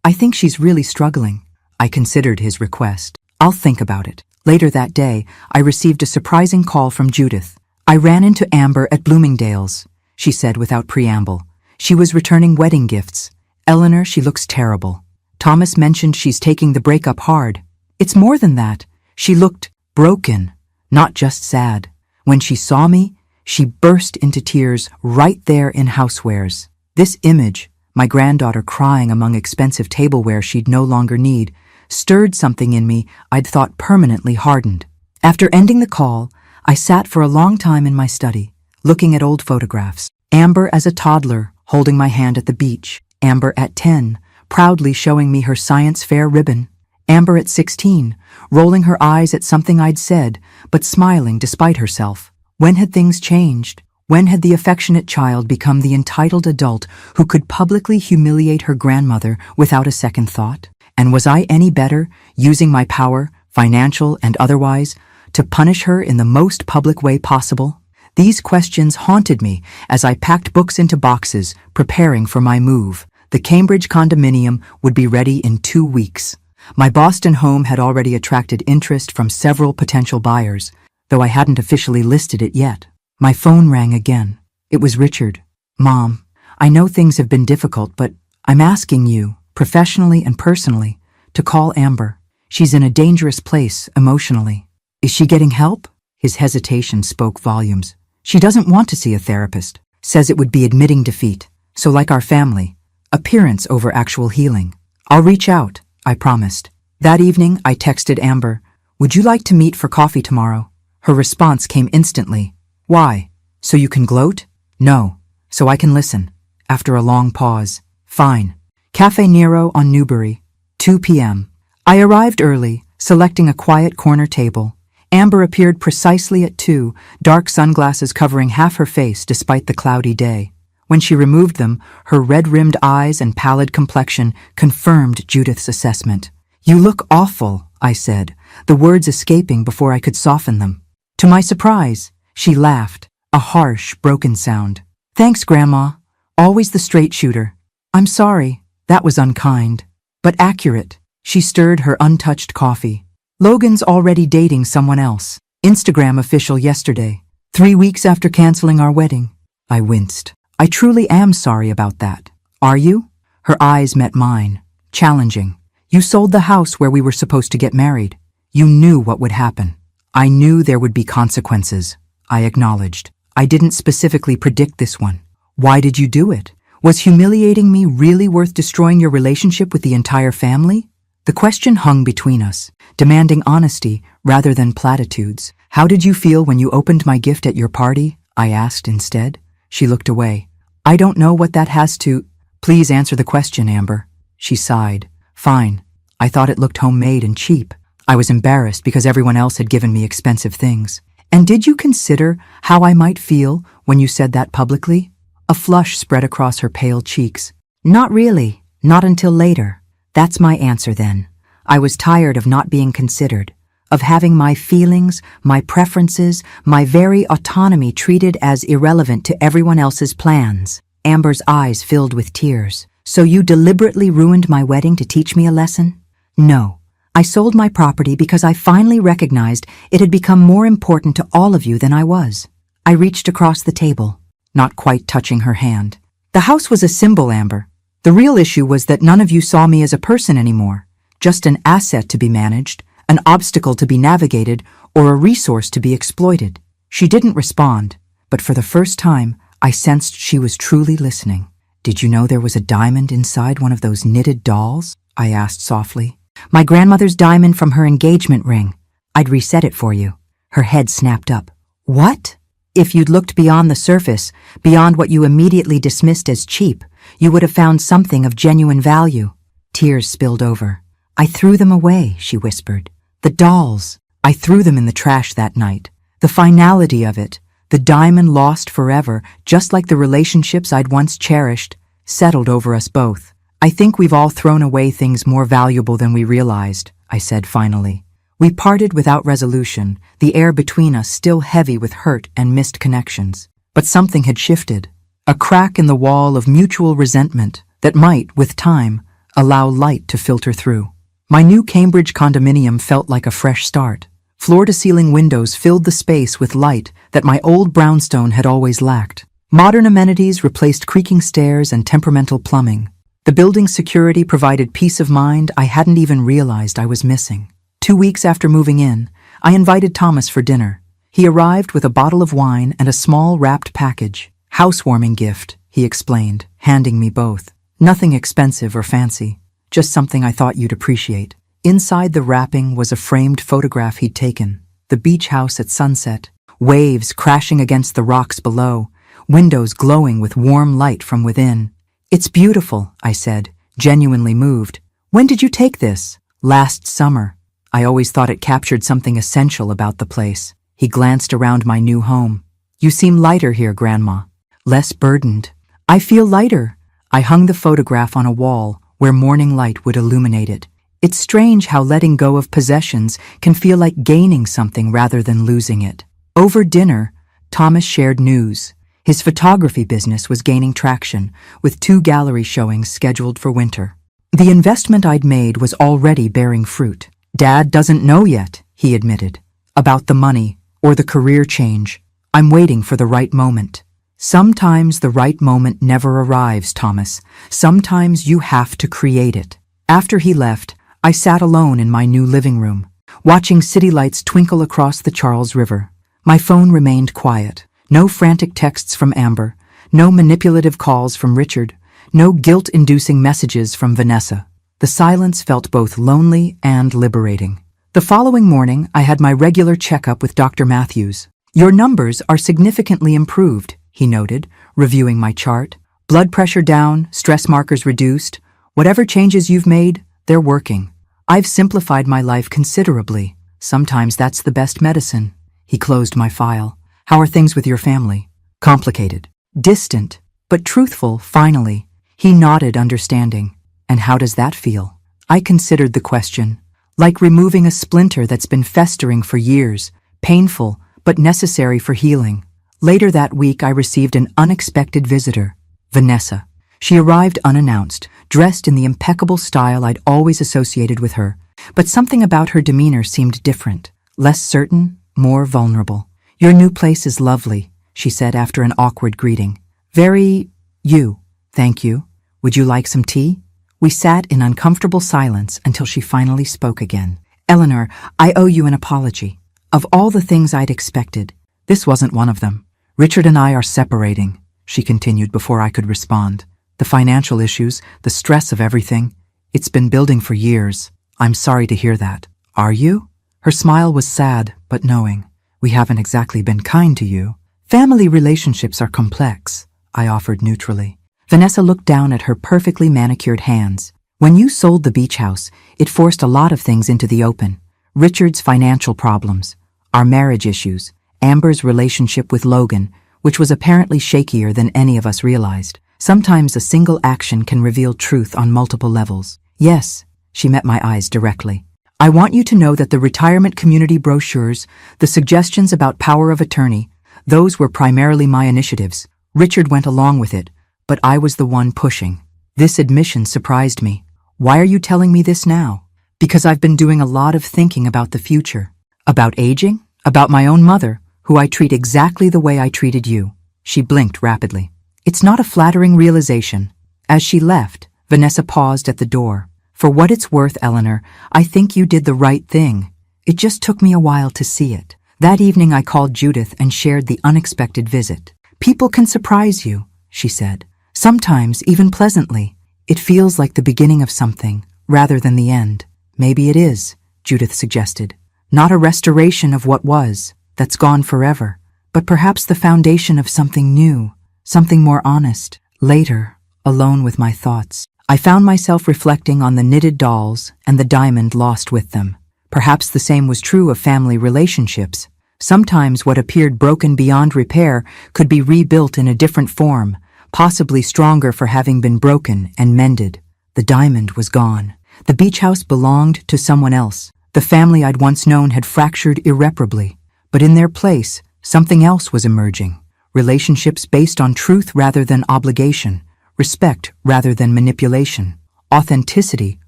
I think she's really struggling." I considered his request. "I'll think about it." Later that day, I received a surprising call from Judith. "I ran into Amber at Bloomingdale's," she said without preamble. "She was returning wedding gifts. Eleanor, she looks terrible. Thomas mentioned she's taking the breakup hard. It's more than that. She looked broken, not just sad. When she saw me, she burst into tears right there in housewares. This image, my granddaughter crying among expensive tableware she'd no longer need, stirred something in me I'd thought permanently hardened. After ending the call, I sat for a long time in my study, looking at old photographs. Amber as a toddler, holding my hand at the beach. Amber at 10, proudly showing me her science fair ribbon. Amber at 16, rolling her eyes at something I'd said, but smiling despite herself. When had things changed? When had the affectionate child become the entitled adult who could publicly humiliate her grandmother without a second thought? And was I any better, using my power, financial and otherwise, to punish her in the most public way possible? These questions haunted me as I packed books into boxes, preparing for my move. The Cambridge condominium would be ready in 2 weeks. My Boston home had already attracted interest from several potential buyers, though I hadn't officially listed it yet. My phone rang again. It was Richard. "Mom, I know things have been difficult, but I'm asking you, professionally and personally, to call Amber. She's in a dangerous place emotionally. Is she getting help?" His hesitation spoke volumes. "She doesn't want to see a therapist. Says it would be admitting defeat. So like our family, appearance over actual healing. I'll reach out," I promised. That evening, I texted Amber, "Would you like to meet for coffee tomorrow?" Her response came instantly. "Why? So you can gloat?" "No, so I can listen." After a long pause, "Fine. Cafe Nero on Newbury, 2 p.m. I arrived early, selecting a quiet corner table. Amber appeared precisely at 2, dark sunglasses covering half her face despite the cloudy day. When she removed them, her red-rimmed eyes and pallid complexion confirmed Judith's assessment. "You look awful," I said, the words escaping before I could soften them. To my surprise, she laughed, a harsh, broken sound. "Thanks, Grandma. Always the straight shooter. I'm sorry, that was unkind, but accurate." She stirred her untouched coffee. "Logan's already dating someone else. Instagram official yesterday, 3 weeks after canceling our wedding." I winced. "I truly am sorry about that. Are you?" Her eyes met mine, challenging. "You sold the house where we were supposed to get married. You knew what would happen." "I knew there would be consequences," I acknowledged. "I didn't specifically predict this one." "Why did you do it? Was humiliating me really worth destroying your relationship with the entire family?" The question hung between us, demanding honesty rather than platitudes. "How did you feel when you opened my gift at your party?" I asked instead. She looked away. "I don't know what that has to—" "Please answer the question, Amber." She sighed. "Fine. I thought it looked homemade and cheap. I was embarrassed because everyone else had given me expensive things. And did you consider how I might feel when you said that publicly?" A flush spread across her pale cheeks. "Not really. Not until later. That's my answer then. I was tired of not being considered, of having my feelings, my preferences, my very autonomy treated as irrelevant to everyone else's plans." Amber's eyes filled with tears. "So you deliberately ruined my wedding to teach me a lesson?" "No. I sold my property because I finally recognized it had become more important to all of you than I was." I reached across the table, not quite touching her hand. "The house was a symbol, Amber. The real issue was that none of you saw me as a person anymore, just an asset to be managed, an obstacle to be navigated, or a resource to be exploited." She didn't respond, but for the first time, I sensed she was truly listening. "Did you know there was a diamond inside one of those knitted dolls?" I asked softly. "My grandmother's diamond from her engagement ring. I'd reset it for you." Her head snapped up. "What?" "If you'd looked beyond the surface, beyond what you immediately dismissed as cheap, you would have found something of genuine value." Tears spilled over. "I threw them away," she whispered. "The dolls. I threw them in the trash that night. The finality of it, the diamond lost forever, just like the relationships I'd once cherished, settled over us both. I think we've all thrown away things more valuable than we realized," I said finally. We parted without resolution, the air between us still heavy with hurt and missed connections. But something had shifted, a crack in the wall of mutual resentment that might, with time, allow light to filter through. My new Cambridge condominium felt like a fresh start. Floor-to-ceiling windows filled the space with light that my old brownstone had always lacked. Modern amenities replaced creaking stairs and temperamental plumbing. The building's security provided peace of mind I hadn't even realized I was missing. 2 weeks after moving in, I invited Thomas for dinner. He arrived with a bottle of wine and a small wrapped package. "Housewarming gift," he explained, handing me both. "Nothing expensive or fancy, just something I thought you'd appreciate." Inside the wrapping was a framed photograph he'd taken, the beach house at sunset, waves crashing against the rocks below, windows glowing with warm light from within. "It's beautiful," I said, genuinely moved. "When did you take this?" "Last summer. I always thought it captured something essential about the place." He glanced around my new home. "You seem lighter here, Grandma. Less burdened." "I feel lighter." I hung the photograph on a wall where morning light would illuminate it. It's strange how letting go of possessions can feel like gaining something rather than losing it. Over dinner, Thomas shared news. His photography business was gaining traction, with 2 gallery showings scheduled for winter. The investment I'd made was already bearing fruit. "Dad doesn't know yet," he admitted, "about the money or the career change. I'm waiting for the right moment." Sometimes the right moment never arrives, Thomas. Sometimes you have to create it. After he left, I sat alone in my new living room, watching city lights twinkle across the Charles River. My phone remained quiet. No frantic texts from Amber, no manipulative calls from Richard, no guilt-inducing messages from Vanessa. The silence felt both lonely and liberating. The following morning, I had my regular checkup with Dr. Matthews. "Your numbers are significantly improved," he noted, reviewing my chart. "Blood pressure down, stress markers reduced. Whatever changes you've made, they're working. I've simplified my life considerably. Sometimes that's the best medicine." He closed my file. "How are things with your family?" "Complicated. Distant, but truthful, finally." He nodded, understanding. "And how does that feel?" I considered the question. "Like removing a splinter that's been festering for years, painful, but necessary for healing." Later that week, I received an unexpected visitor, Vanessa. She arrived unannounced, dressed in the impeccable style I'd always associated with her, but something about her demeanor seemed different, less certain, more vulnerable. "Your new place is lovely," she said after an awkward greeting. "Very you, thank you. Would you like some tea?" We sat in uncomfortable silence until she finally spoke again. "Eleanor, I owe you an apology. Of all the things I'd expected, this wasn't one of them. Richard and I are separating," she continued before I could respond. "The financial issues, the stress of everything, it's been building for years. I'm sorry to hear that." "Are you?" Her smile was sad, but knowing. "We haven't exactly been kind to you." "Family relationships are complex," I offered neutrally. Vanessa looked down at her perfectly manicured hands. "When you sold the beach house, it forced a lot of things into the open. Richard's financial problems, our marriage issues, Amber's relationship with Logan, which was apparently shakier than any of us realized. Sometimes a single action can reveal truth on multiple levels." "Yes," she met my eyes directly. "I want you to know that the retirement community brochures, the suggestions about power of attorney, those were primarily my initiatives. Richard went along with it, but I was the one pushing." This admission surprised me. "Why are you telling me this now?" "Because I've been doing a lot of thinking about the future. About aging, about my own mother, who I treat exactly the way I treated you." She blinked rapidly. "It's not a flattering realization." As she left, Vanessa paused at the door. "For what it's worth, Eleanor, I think you did the right thing. It just took me a while to see it." That evening I called Judith and shared the unexpected visit. "People can surprise you," she said. "Sometimes even pleasantly. It feels like the beginning of something, rather than the end." "Maybe it is," Judith suggested. "Not a restoration of what was, that's gone forever, but perhaps the foundation of something new, something more honest." Later, alone with my thoughts, I found myself reflecting on the knitted dolls and the diamond lost with them. Perhaps the same was true of family relationships. Sometimes what appeared broken beyond repair could be rebuilt in a different form, possibly stronger for having been broken and mended. The diamond was gone. The beach house belonged to someone else. The family I'd once known had fractured irreparably. But in their place, something else was emerging. Relationships based on truth rather than obligation, respect rather than manipulation, authenticity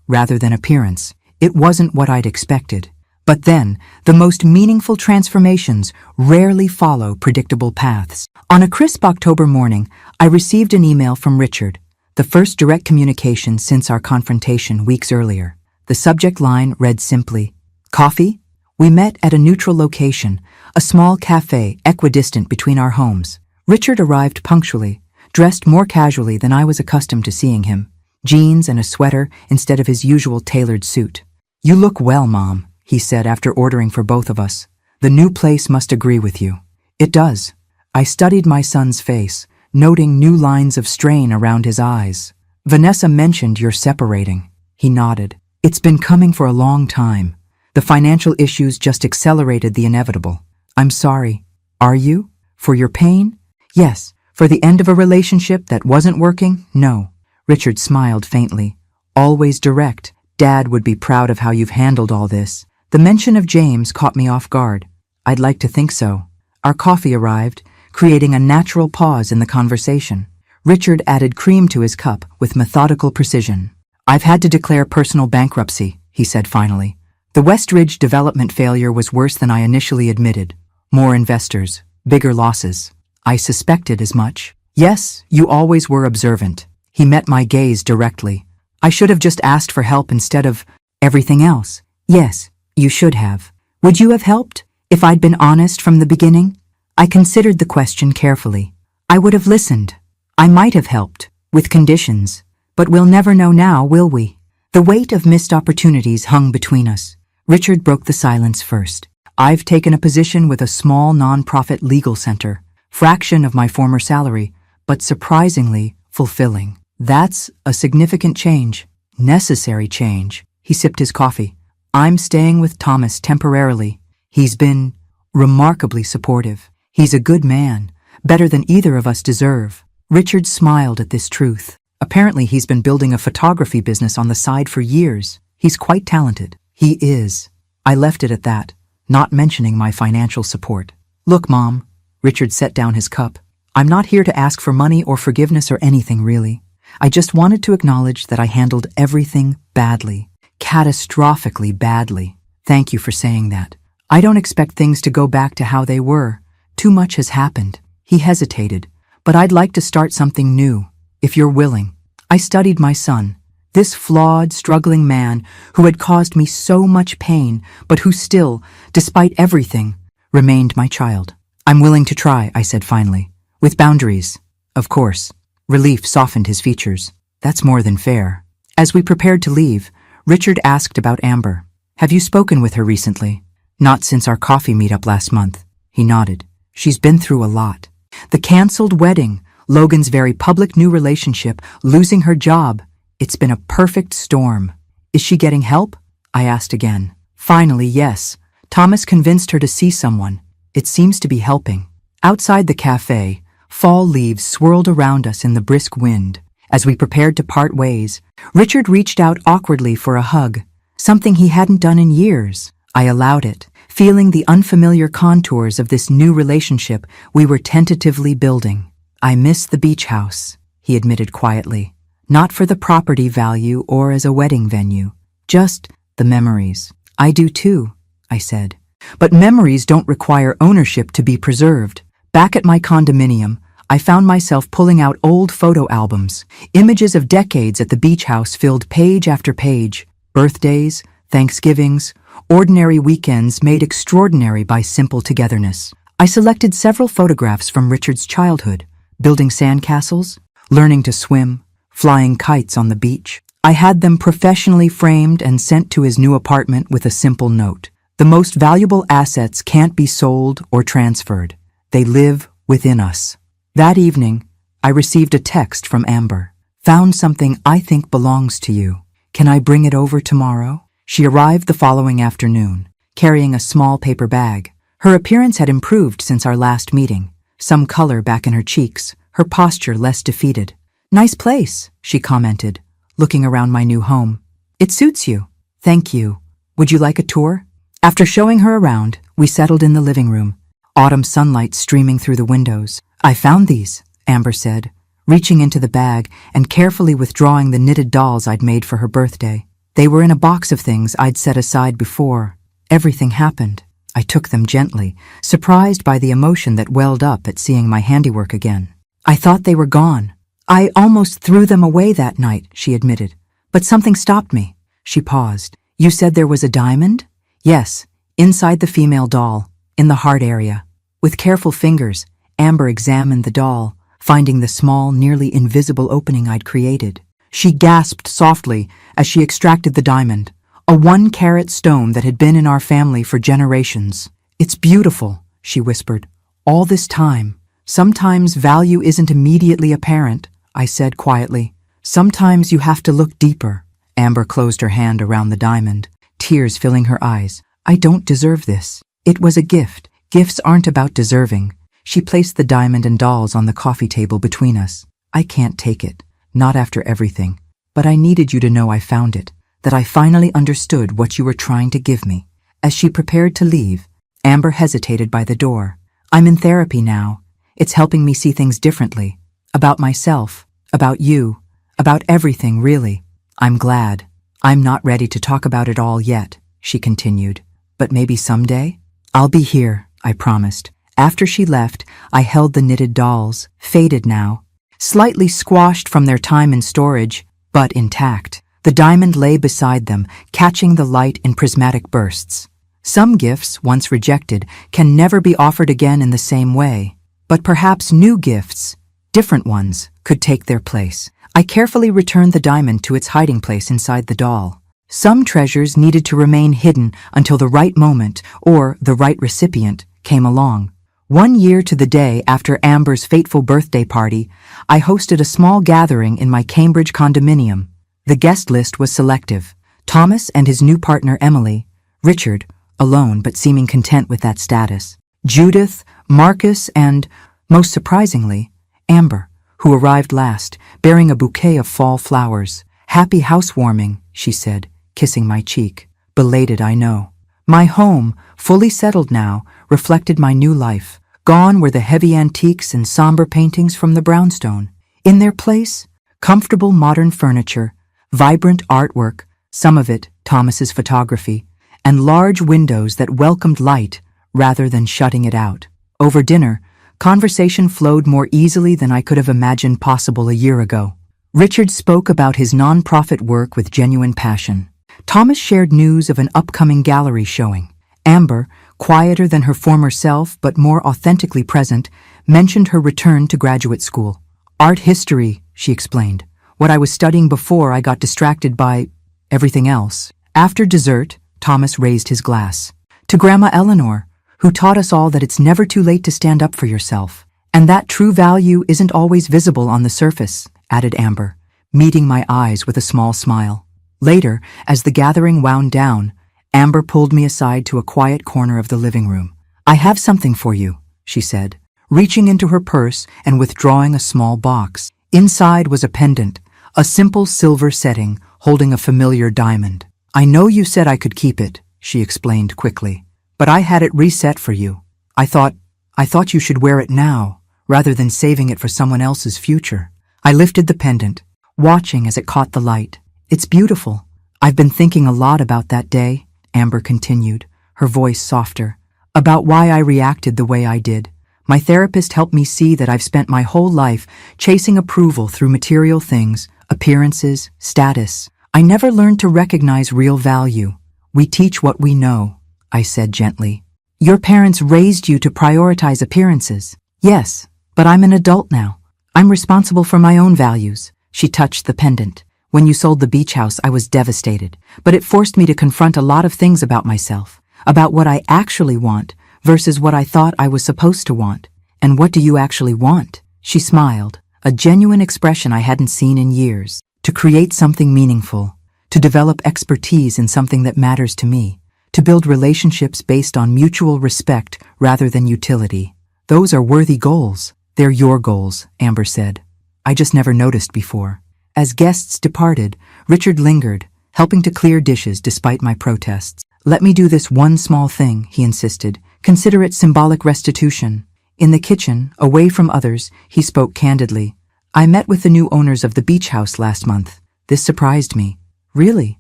rather than appearance. It wasn't what I'd expected. But then, the most meaningful transformations rarely follow predictable paths. On a crisp October morning, I received an email from Richard, the first direct communication since our confrontation weeks earlier. The subject line read simply, "Coffee?" We met at a neutral location, a small cafe equidistant between our homes. Richard arrived punctually, dressed more casually than I was accustomed to seeing him. Jeans and a sweater instead of his usual tailored suit. "You look well, Mom," he said after ordering for both of us. "The new place must agree with you." It does. I studied my son's face, noting new lines of strain around his eyes. Vanessa mentioned you're separating. He nodded. It's been coming for a long time. The financial issues just accelerated the inevitable. I'm sorry. Are you? For your pain? Yes. For the end of a relationship that wasn't working? No. Richard smiled faintly. Always direct. Dad would be proud of how you've handled all this. The mention of James caught me off guard. I'd like to think so. Our coffee arrived, creating a natural pause in the conversation. Richard added cream to his cup with methodical precision. I've had to declare personal bankruptcy, he said finally. The Westridge development failure was worse than I initially admitted. More investors, bigger losses. I suspected as much. Yes, you always were observant. He met my gaze directly. I should have just asked for help instead of everything else. Yes, you should have. Would you have helped if I'd been honest from the beginning? I considered the question carefully. I would have listened. I might have helped, with conditions. But we'll never know now, will we? The weight of missed opportunities hung between us. Richard broke the silence first. I've taken a position with a small non-profit legal center, fraction of my former salary, but surprisingly fulfilling. That's a significant change. Necessary change. He sipped his coffee. I'm staying with Thomas temporarily. He's been remarkably supportive. He's a good man, better than either of us deserve. Richard smiled at this truth. Apparently he's been building a photography business on the side for years. He's quite talented. He is. I left it at that, not mentioning my financial support. Look, Mom. Richard set down his cup. I'm not here to ask for money or forgiveness or anything, really. I just wanted to acknowledge that I handled everything badly. Catastrophically badly. Thank you for saying that. I don't expect things to go back to how they were. Too much has happened. He hesitated. But I'd like to start something new, if you're willing. I studied my son, this flawed, struggling man who had caused me so much pain, but who still, despite everything, remained my child. I'm willing to try, I said finally. With boundaries, of course. Relief softened his features. That's more than fair. As we prepared to leave, Richard asked about Amber. Have you spoken with her recently? Not since our coffee meetup last month. He nodded. She's been through a lot. The canceled wedding, Logan's very public new relationship, losing her job. It's been a perfect storm. Is she getting help? I asked again. Finally, yes. Thomas convinced her to see someone. It seems to be helping. Outside the cafe, fall leaves swirled around us in the brisk wind. As we prepared to part ways, Richard reached out awkwardly for a hug, something he hadn't done in years. I allowed it, feeling the unfamiliar contours of this new relationship we were tentatively building. I miss the beach house, he admitted quietly. Not for the property value or as a wedding venue, just the memories. I do too, I said. But memories don't require ownership to be preserved. Back at my condominium, I found myself pulling out old photo albums. Images of decades at the beach house filled page after page. Birthdays, Thanksgivings, ordinary weekends made extraordinary by simple togetherness. I selected several photographs from Richard's childhood, building sandcastles, learning to swim, flying kites on the beach. I had them professionally framed and sent to his new apartment with a simple note. The most valuable assets can't be sold or transferred. They live within us. That evening, I received a text from Amber. Found something I think belongs to you. Can I bring it over tomorrow? She arrived the following afternoon, carrying a small paper bag. Her appearance had improved since our last meeting. Some color back in her cheeks, her posture less defeated. Nice place, she commented, looking around my new home. It suits you. Thank you. Would you like a tour? After showing her around, we settled in the living room, autumn sunlight streaming through the windows. I found these, Amber said, reaching into the bag and carefully withdrawing the knitted dolls I'd made for her birthday. They were in a box of things I'd set aside before. Everything happened. I took them gently, surprised by the emotion that welled up at seeing my handiwork again. I thought they were gone. I almost threw them away that night, she admitted. But something stopped me. She paused. You said there was a diamond? Yes, inside the female doll, in the heart area. With careful fingers, Amber examined the doll, finding the small, nearly invisible opening I'd created. She gasped softly as she extracted the diamond, a 1-carat stone that had been in our family for generations. It's beautiful, she whispered, All this time, sometimes value isn't immediately apparent, I said quietly. Sometimes you have to look deeper. Amber closed her hand around the diamond, tears filling her eyes. I don't deserve this. It was a gift. Gifts aren't about deserving. She placed the diamond and dolls on the coffee table between us. I can't take it, not after everything. But I needed you to know I found it, that I finally understood what you were trying to give me. As she prepared to leave, Amber hesitated by the door. I'm in therapy now. It's helping me see things differently. About myself, about you, about everything, really. I'm glad. I'm not ready to talk about it all yet, she continued. But maybe someday? I'll be here, I promised. After she left, I held the knitted dolls, faded now, slightly squashed from their time in storage, but intact. The diamond lay beside them, catching the light in prismatic bursts. Some gifts, once rejected, can never be offered again in the same way. But perhaps new gifts, different ones, could take their place. I carefully returned the diamond to its hiding place inside the doll. Some treasures needed to remain hidden until the right moment, or the right recipient, came along. 1 year to the day after Amber's fateful birthday party, I hosted a small gathering in my Cambridge condominium. The guest list was selective. Thomas and his new partner Emily, Richard, alone but seeming content with that status, Judith, Marcus, and, most surprisingly, Amber, who arrived last, bearing a bouquet of fall flowers. Happy housewarming, she said, kissing my cheek. Belated, I know. My home, fully settled now, reflected my new life. Gone were the heavy antiques and somber paintings from the brownstone. In their place, comfortable modern furniture, vibrant artwork, some of it Thomas's photography, and large windows that welcomed light rather than shutting it out. Over dinner, conversation flowed more easily than I could have imagined possible a year ago. Richard spoke about his non-profit work with genuine passion. Thomas shared news of an upcoming gallery showing. Amber, quieter than her former self but more authentically present, mentioned her return to graduate school. Art history, she explained. What I was studying before I got distracted by everything else. After dessert, Thomas raised his glass. To Grandma Eleanor, who taught us all that it's never too late to stand up for yourself, and that true value isn't always visible on the surface, added Amber, meeting my eyes with a small smile. Later, as the gathering wound down, Amber pulled me aside to a quiet corner of the living room. I have something for you, she said, reaching into her purse and withdrawing a small box. Inside was a pendant, a simple silver setting holding a familiar diamond. I know you said I could keep it, she explained quickly, but I had it reset for you. I thought you should wear it now, rather than saving it for someone else's future. I lifted the pendant, watching as it caught the light. It's beautiful. I've been thinking a lot about that day, Amber continued, her voice softer, about why I reacted the way I did. My therapist helped me see that I've spent my whole life chasing approval through material things, appearances, status. I never learned to recognize real value. We teach what we know, I said gently. Your parents raised you to prioritize appearances. Yes, but I'm an adult now. I'm responsible for my own values. She touched the pendant. When you sold the beach house, I was devastated, but it forced me to confront a lot of things about myself, about what I actually want versus what I thought I was supposed to want. And what do you actually want? She smiled, a genuine expression I hadn't seen in years. To create something meaningful, to develop expertise in something that matters to me, to build relationships based on mutual respect rather than utility. Those are worthy goals. They're your goals, Amber said. I just never noticed before. As guests departed, Richard lingered, helping to clear dishes despite my protests. Let me do this one small thing, he insisted. Consider it symbolic restitution. In the kitchen, away from others, he spoke candidly. I met with the new owners of the beach house last month. This surprised me. Really?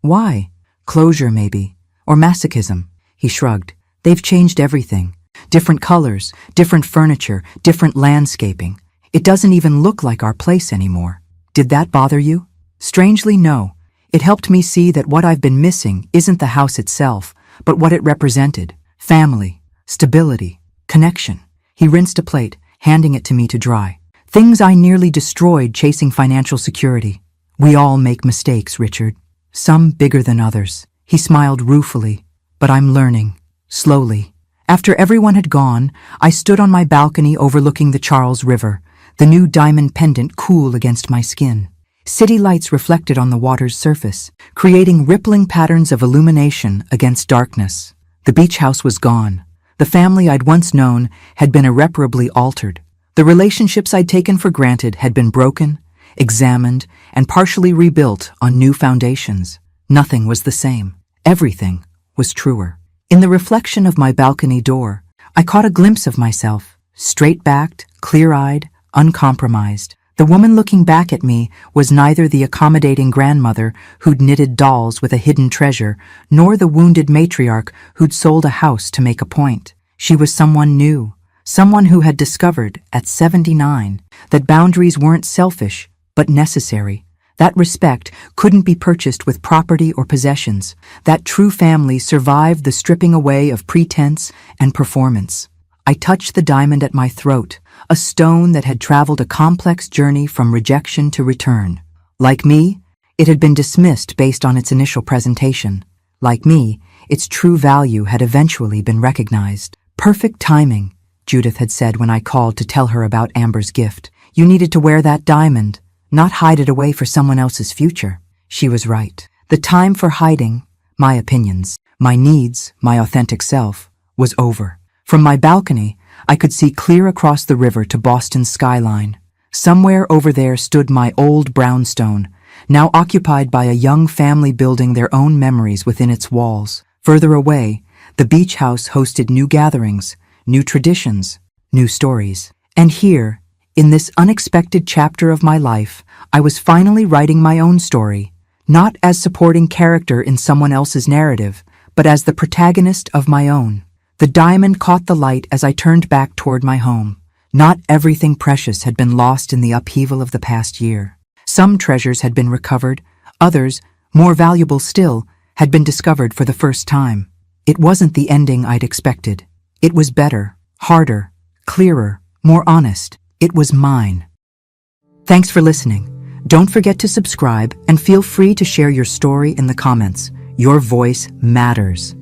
Why? Closure, maybe. Or masochism. He shrugged. They've changed everything. Different colors, different furniture, different landscaping. It doesn't even look like our place anymore. Did that bother you? Strangely, no. It helped me see that what I've been missing isn't the house itself, but what it represented. Family, stability, connection. He rinsed a plate, handing it to me to dry. Things I nearly destroyed chasing financial security. We all make mistakes, Richard. Some bigger than others. He smiled ruefully. But I'm learning. Slowly. After everyone had gone, I stood on my balcony overlooking the Charles River, the new diamond pendant cool against my skin. City lights reflected on the water's surface, creating rippling patterns of illumination against darkness. The beach house was gone. The family I'd once known had been irreparably altered. The relationships I'd taken for granted had been broken, examined, and partially rebuilt on new foundations. Nothing was the same. Everything was truer. In the reflection of my balcony door, I caught a glimpse of myself, straight-backed, clear-eyed, uncompromised. The woman looking back at me was neither the accommodating grandmother who'd knitted dolls with a hidden treasure, nor the wounded matriarch who'd sold a house to make a point. She was someone new, someone who had discovered, at 79, that boundaries weren't selfish, but necessary. That respect couldn't be purchased with property or possessions. That true family survived the stripping away of pretense and performance. I touched the diamond at my throat, a stone that had traveled a complex journey from rejection to return. Like me, it had been dismissed based on its initial presentation. Like me, its true value had eventually been recognized. Perfect timing, Judith had said when I called to tell her about Amber's gift. You needed to wear that diamond, not hide it away for someone else's future. She was right. The time for hiding my opinions, my needs, my authentic self, was over. From my balcony, I could see clear across the river to Boston's skyline. Somewhere over there stood my old brownstone, now occupied by a young family building their own memories within its walls. Further away, the beach house hosted new gatherings, new traditions, new stories. And here, in this unexpected chapter of my life, I was finally writing my own story, not as supporting character in someone else's narrative, but as the protagonist of my own. The diamond caught the light as I turned back toward my home. Not everything precious had been lost in the upheaval of the past year. Some treasures had been recovered, others, more valuable still, had been discovered for the first time. It wasn't the ending I'd expected. It was better, harder, clearer, more honest. It was mine. Thanks for listening. Don't forget to subscribe and feel free to share your story in the comments. Your voice matters.